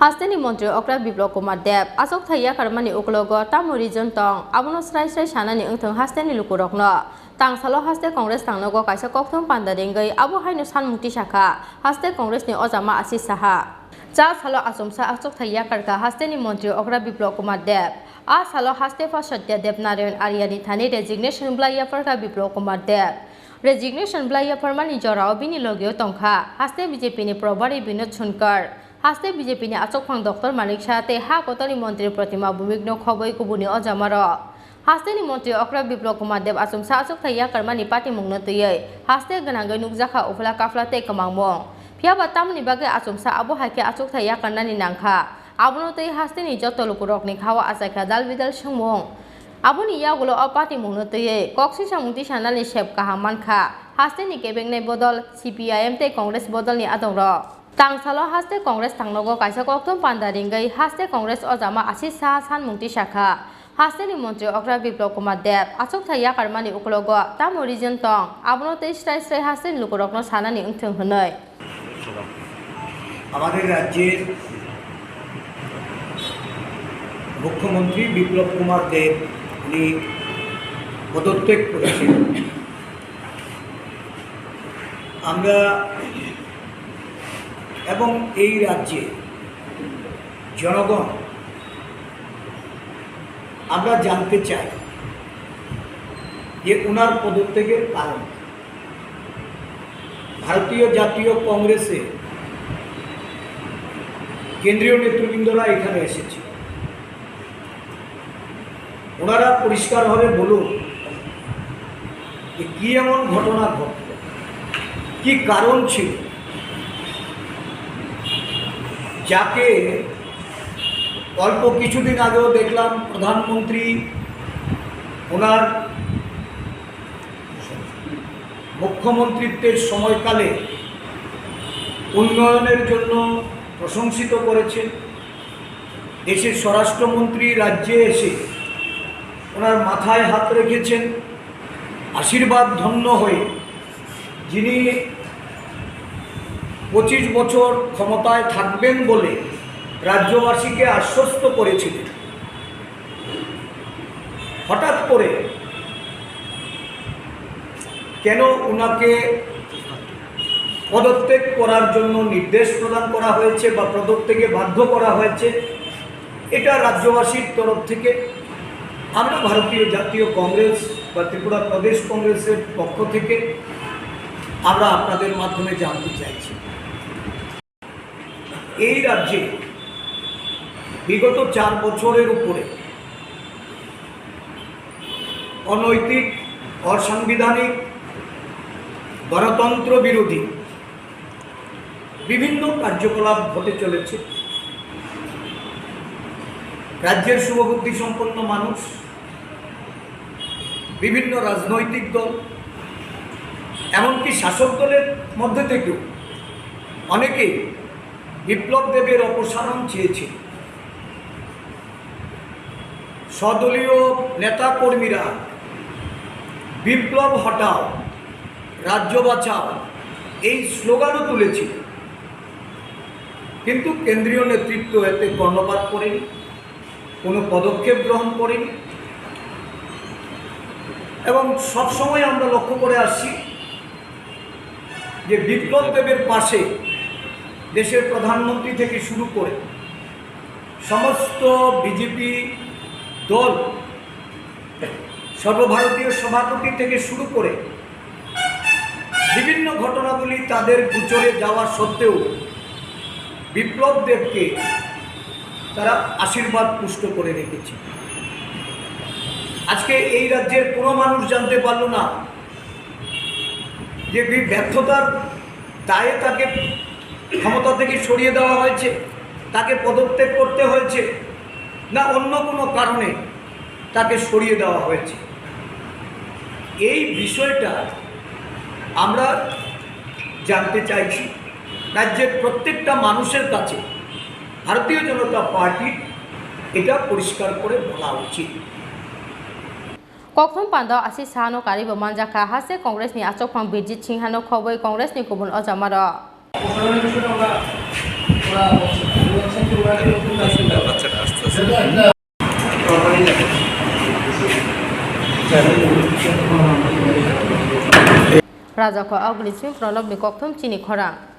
হাস্তেনি মন্ত্রী অক্রা বিপ্লব কুমার দেব আচক থাইয়া কারমানি উকলগ তামুরি জন্তং আবনো স্রাই স্রাই সানানি ওংথং হাস্তেনি লুকুরকন তাংসালো হাস্তে কংগ্রেস তাংনগো কাইসা ককথং পান্দারেঙ্গৈ আবো হাইনো সানমুক্তি শাখা হাস্তে কংগ্রেসনি অজামা আশিস সাহা চা সালো আসমসা আচক থাইয়া কারকা হাস্তেনি মন্ত্রী অক্রা বিপ্লব কুমার দেব আ সালো হাস্তে ফা সত্য দেব Narayan আরিয়ানি Thani resignation ব্লাইয়া ফরকা Biplab Kumar Deb resignation ব্লাইয়া ফরমানি জরাও বিনি লগেও তংখা হাস্তে বিজেপি নি প্রভারী বিনোদ সোনকার হাস্তে বিজেপি নি আচকফাং ডক্টর মানিক সাহাতে হা কতনি মন্ত্রী প্রতিমা ভূমিগ্ন খবই কুবুনি অজামার হাস্তেনি মন্ত্রী অক্রা বিপ্লব কুমার দেব আসুমসা আচক থাইয়া কারমানি পার্টি মুংনো তুयै হাস্তে গনাঙ্গৈ নুকজাখা উফলা কাফলাতে কমাংমং ফিয়াবা তামনি বাগে আসুমসা আবো হাইকে আচক থাইয়া কারনানি নাংখা আবনো তৈ হাস্তেনি যত লুকুরকনি খাওয়া আচাইখা দাল বিদাল সংমং আবনি ইয়াগুলো অপাতি মুংনো তুयै কক্সি সামুংতি সানানি সেব কাহা মানখা হাস্তেনি কেবেংনাই বদল সিপিআইএম তে কংগ্রেস বদলনি আদংর তাংসালো হাস্তে কংগ্রেস থাংনগো কাইসা ককথং পান্দারিঙ্গৈ হাস্তে কংগ্রেস অজামা আশিস সাহা সানমুক্তি শাখা হাস্তেনি মন্ত্রী অক্রা বিপ্লব কুমার দেব আচক থাইয়া কারমানি উকলগ তামুরি জন্তং আবনো তৈ স্রাই স্রাই হাস্তেনি লুকুরকন সানানি ওংথং হनै আমাদের রাজ্যের মুখ্যমন্ত্রী বিপ্লব কুমার দেব উনি পদত্যাগ করেছেন। আমরা এবং এই রাজ্যে জনগণ আমরা জানতে চাই যে ওনার পদত্যাগের কারণ। ভারতীয় জাতীয় কংগ্রেসে কেন্দ্রীয় নেতৃবৃন্দরা এখানে এসেছে, ওনারা পরিষ্কারভাবে বলুন যে কী এমন ঘটনা ঘটল, কী কারণ ছিল যাকে অল্প কিছুদিন আগেও দেখলাম প্রধানমন্ত্রী ওনার মুখ্যমন্ত্রিত্বের সময়কালে উন্নয়নের জন্য প্রশংসিত করেছেন। দেশের স্বরাষ্ট্রমন্ত্রী রাজ্যে এসে ওনার মাথায় হাত রেখেছেন, আশীর্বাদ ধন্য হয়ে যিনি 25 বছর ক্ষমতায় থাকবেন বলে রাজ্যবাসীকে আশ্বস্ত করেছিলেন। হঠাৎ করে কেন ওনাকে পদত্যাগ করার জন্য নির্দেশ প্রদান করা হয়েছে বা পদত্যাগে বাধ্য করা হয়েছে, এটা রাজ্যবাসীর তরফ থেকে আমরা ভারতীয় জাতীয় কংগ্রেস বা ত্রিপুরা প্রদেশ কংগ্রেসের পক্ষ থেকে আমরা আপনাদের মাধ্যমে জানতে চাইছি। এই রাজ্যে বিগত 4 বছরের উপরে অনৈতিক, অসাংবিধানিক, গণতন্ত্র বিরোধী বিভিন্ন কার্যকলাপ ঘটে চলেছে। রাজ্যের শুভবুদ্ধি সম্পন্ন মানুষ, বিভিন্ন রাজনৈতিক দল, এমনকি শাসক দলের মধ্যে থেকেও অনেকেই বিপ্লব দেবের অপসারণ চেয়েছে। স্বদলীয় নেতাকর্মীরা বিপ্লব হটাও, রাজ্য বাঁচাও এই স্লোগানও তুলেছিল, কিন্তু কেন্দ্রীয় নেতৃত্ব এতে কর্ণপাত করেনি, কোনো পদক্ষেপ গ্রহণ করেনি। এবং সবসময় আমরা লক্ষ্য করে আসছি যে বিপ্লব দেবের পাশে দেশের প্রধানমন্ত্রী থেকে শুরু করে সমস্ত বিজেপি দল, সর্বভারতীয় সভাপতি থেকে শুরু করে বিভিন্ন ঘটনাগুলি তাদের গোচরে যাওয়া সত্ত্বেও বিপ্লব দেবকে তারা আশীর্বাদ পুষ্ট করে রেখেছে। আজকে এই রাজ্যের কোনো মানুষ জানতে পারল না যে ব্যর্থতার দায়ে তাকে ক্ষমতা থেকে সরিয়ে দেওয়া হয়েছে, তাকে পদত্যাগ করতে হয়েছে, না অন্য কোনো কারণে তাকে সরিয়ে দেওয়া হয়েছে। এই বিষয়টা আমরা জানতে চাইছি। রাজ্যের প্রত্যেকটা মানুষের কাছে ভারতীয় জনতা পার্টির এটা পরিষ্কার করে বলা উচিত। কখন পান্ডা আশিস সাহানো কারিব মানজাখা হাসে কংগ্রেসনি আচকফাং Birjit সিংহানো খবই কংগ্রেসনি গুবুন অজামার Raja ko agli swing prolog ni kokthum chini khorang